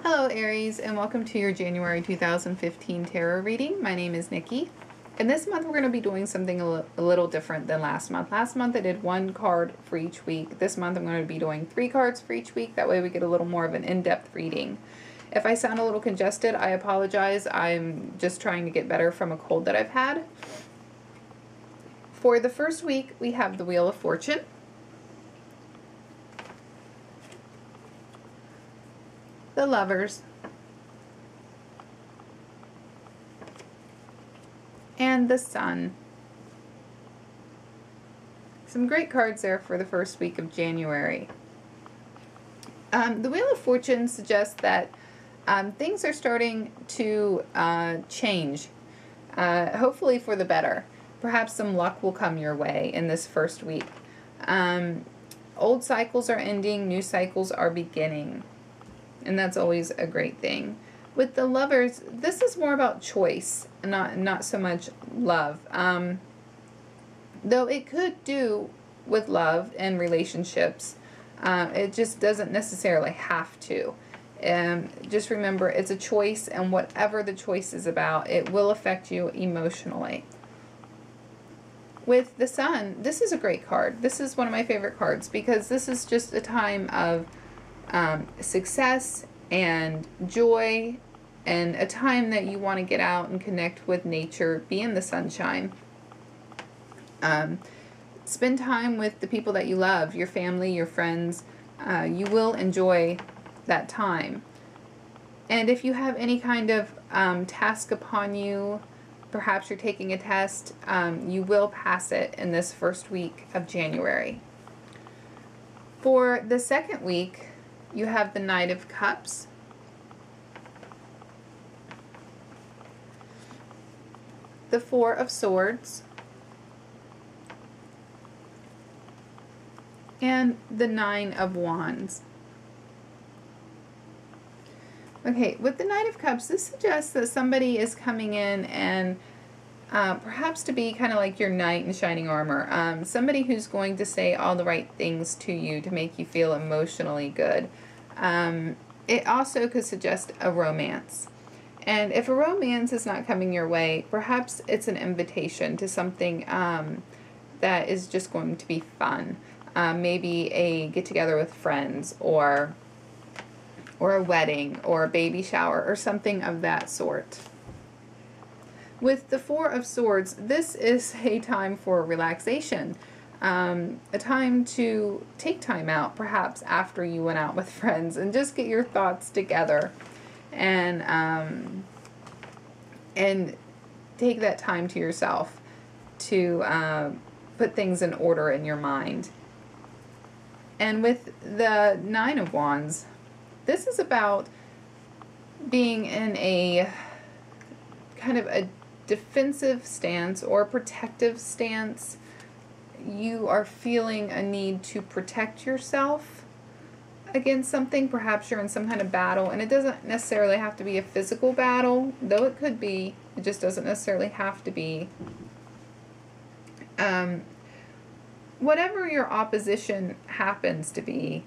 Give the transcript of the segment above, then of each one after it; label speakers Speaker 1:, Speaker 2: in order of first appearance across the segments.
Speaker 1: Hello Aries, and welcome to your January 2015 tarot reading. My name is Nikki, and this month we're going to be doing something a little different than last month. Last month I did one card for each week. This month I'm going to be doing 3 cards for each week. That way we get a little more of an in-depth reading. If I sound a little congested, I apologize. I'm just trying to get better from a cold that I've had. For the first week, we have the Wheel of Fortune, the Lovers, and the Sun. Some great cards there for the first week of January. The Wheel of Fortune suggests that things are starting to change, hopefully for the better. Perhaps some luck will come your way in this first week. Old cycles are ending, new cycles are beginning. And that's always a great thing. With the Lovers, this is more about choice, not so much love. Though it could do with love and relationships, it just doesn't necessarily have to. Just remember, it's a choice, and whatever the choice is about, it will affect you emotionally. With the Sun, this is a great card. This is one of my favorite cards because this is just a time of success and joy, and a time that you want to get out and connect with nature, be in the sunshine. Spend time with the people that you love, your family, your friends. You will enjoy that time. And if you have any kind of task upon you, perhaps you're taking a test, you will pass it in this first week of January. For the second week, you have the Knight of Cups, the Four of Swords, and the Nine of Wands. Okay, with the Knight of Cups, this suggests that somebody is coming in and perhaps to be kind of like your knight in shining armor. Somebody who's going to say all the right things to you to make you feel emotionally good. It also could suggest a romance. And if a romance is not coming your way, perhaps it's an invitation to something that is just going to be fun. Maybe a get-together with friends, or a wedding, or a baby shower, or something of that sort. With the Four of Swords, this is a time for relaxation. A time to take time out, perhaps after you went out with friends, and just get your thoughts together, and take that time to yourself to put things in order in your mind. And with the Nine of Wands, this is about being in a kind of a defensive stance or protective stance. You are feeling a need to protect yourself against something. Perhaps you're in some kind of battle, and it doesn't necessarily have to be a physical battle, though it could be. It just doesn't necessarily have to be. Whatever your opposition happens to be,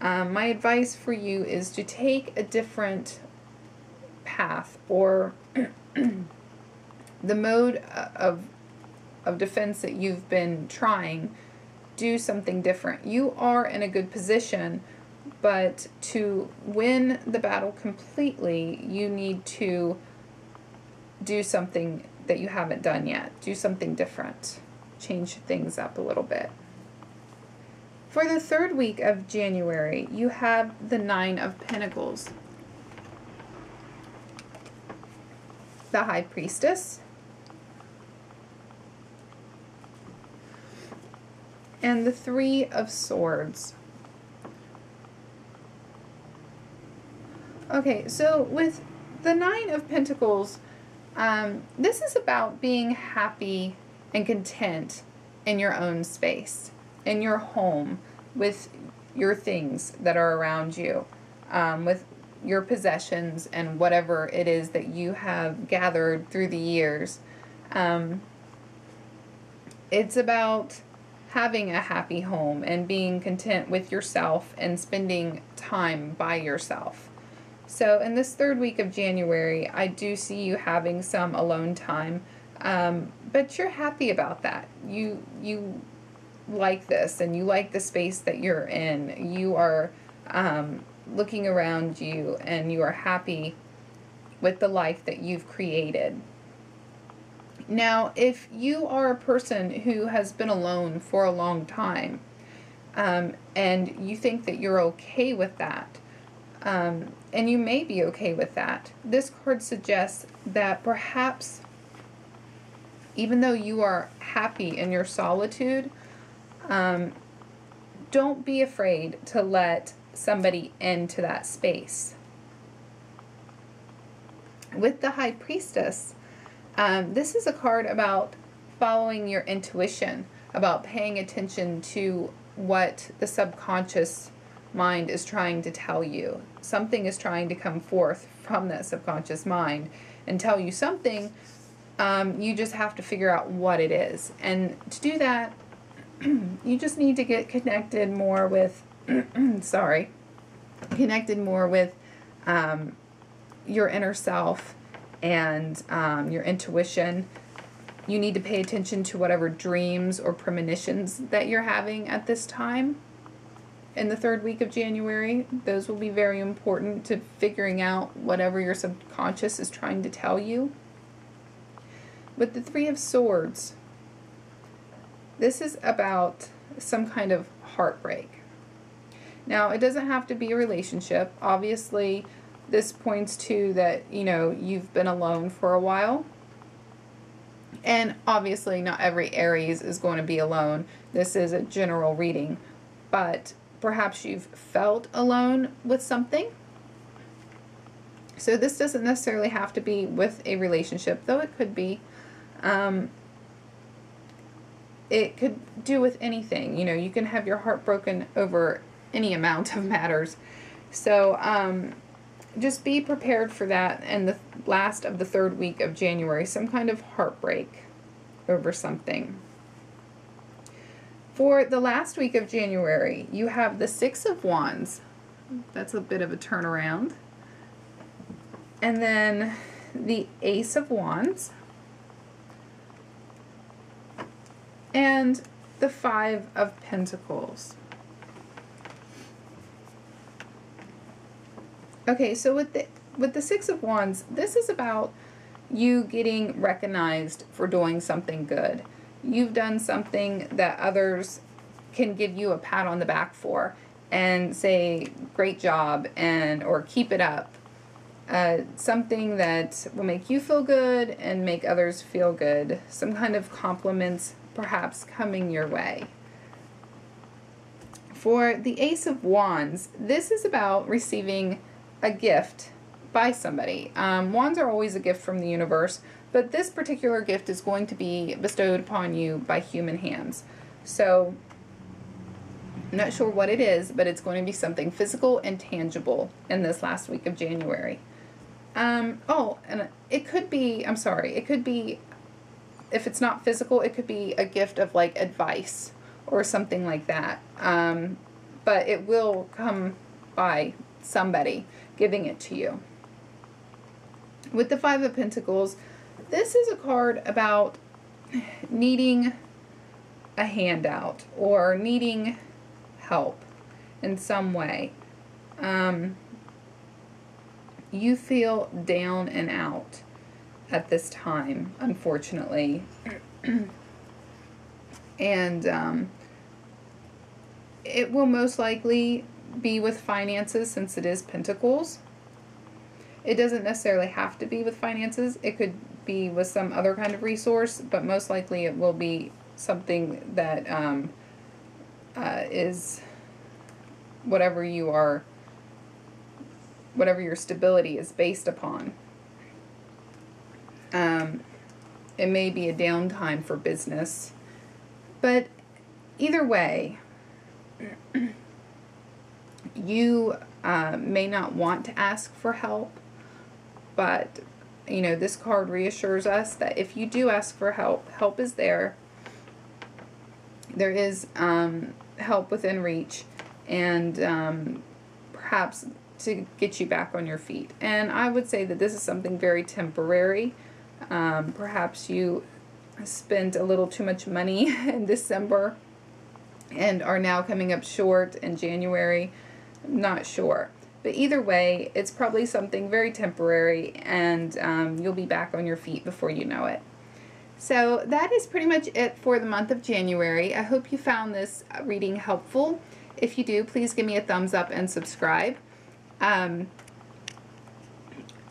Speaker 1: my advice for you is to take a different path, or the mode of defense that you've been trying. Do something different. You are in a good position, but to win the battle completely, you need to do something that you haven't done yet. Do something different. Change things up a little bit. For the third week of January, you have the Nine of Pentacles, the High Priestess, and the Three of Swords. Okay, so with the Nine of Pentacles, this is about being happy and content in your own space, in your home, with your things that are around you, with your possessions and whatever it is that you have gathered through the years. It's about having a happy home and being content with yourself and spending time by yourself. So in this third week of January, I do see you having some alone time, but you're happy about that. You like this, and you like the space that you're in. You are looking around you, and you are happy with the life that you've created. Now, if you are a person who has been alone for a long time, and you think that you're okay with that, and you may be okay with that, this card suggests that perhaps, even though you are happy in your solitude, don't be afraid to let somebody into that space. With the High Priestess, this is a card about following your intuition, about paying attention to what the subconscious mind is trying to tell you. Something is trying to come forth from that subconscious mind and tell you something. You just have to figure out what it is. And to do that, you just need to get connected more with, connected more with your inner self and your intuition. You need to pay attention to whatever dreams or premonitions that you're having at this time in the third week of January. Those will be very important to figuring out whatever your subconscious is trying to tell you. With the Three of Swords, this is about some kind of heartbreak. Now, it doesn't have to be a relationship. Obviously, this points to that, you've been alone for a while. And obviously, not every Aries is going to be alone. This is a general reading. But perhaps you've felt alone with something. So this doesn't necessarily have to be with a relationship, though it could be. It could do with anything. You can have your heart broken over any amount of matters. So just be prepared for that in the last of the third week of January. Some kind of heartbreak over something. For the last week of January, you have the Six of Wands. That's a bit of a turnaround. And then the Ace of Wands. And the Five of Pentacles. Okay, so with the Six of Wands, this is about you getting recognized for doing something good. You've done something that others can give you a pat on the back for and say, great job, or keep it up. Something that will make you feel good and make others feel good. Some kind of compliments perhaps coming your way. For the Ace of Wands, this is about receiving a gift by somebody. Wands are always a gift from the universe, but this particular gift is going to be bestowed upon you by human hands. So I'm not sure what it is, but it's going to be something physical and tangible in this last week of January. And it could be, it could be, if it's not physical, it could be a gift of like advice or something like that. But it will come by somebody giving it to you. With the Five of Pentacles, this is a card about needing a handout or needing help in some way. You feel down and out at this time, unfortunately. And it will most likely be with finances, since it is Pentacles. It doesn't necessarily have to be with finances. It could be with some other kind of resource, but most likely it will be something that is whatever your stability is based upon. It may be a downtime for business, but either way, you may not want to ask for help, but this card reassures us that if you do ask for help, help is there. There is help within reach, and perhaps to get you back on your feet. And I would say that this is something very temporary. Perhaps you spent a little too much money in December and are now coming up short in January. I'm not sure. But either way, it's probably something very temporary, and you'll be back on your feet before you know it. So that is pretty much it for the month of January. I hope you found this reading helpful. If you do, please give me a thumbs up and subscribe.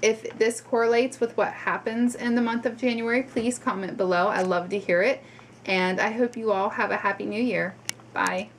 Speaker 1: If this correlates with what happens in the month of January, please comment below. I love to hear it. And I hope you all have a happy new year. Bye.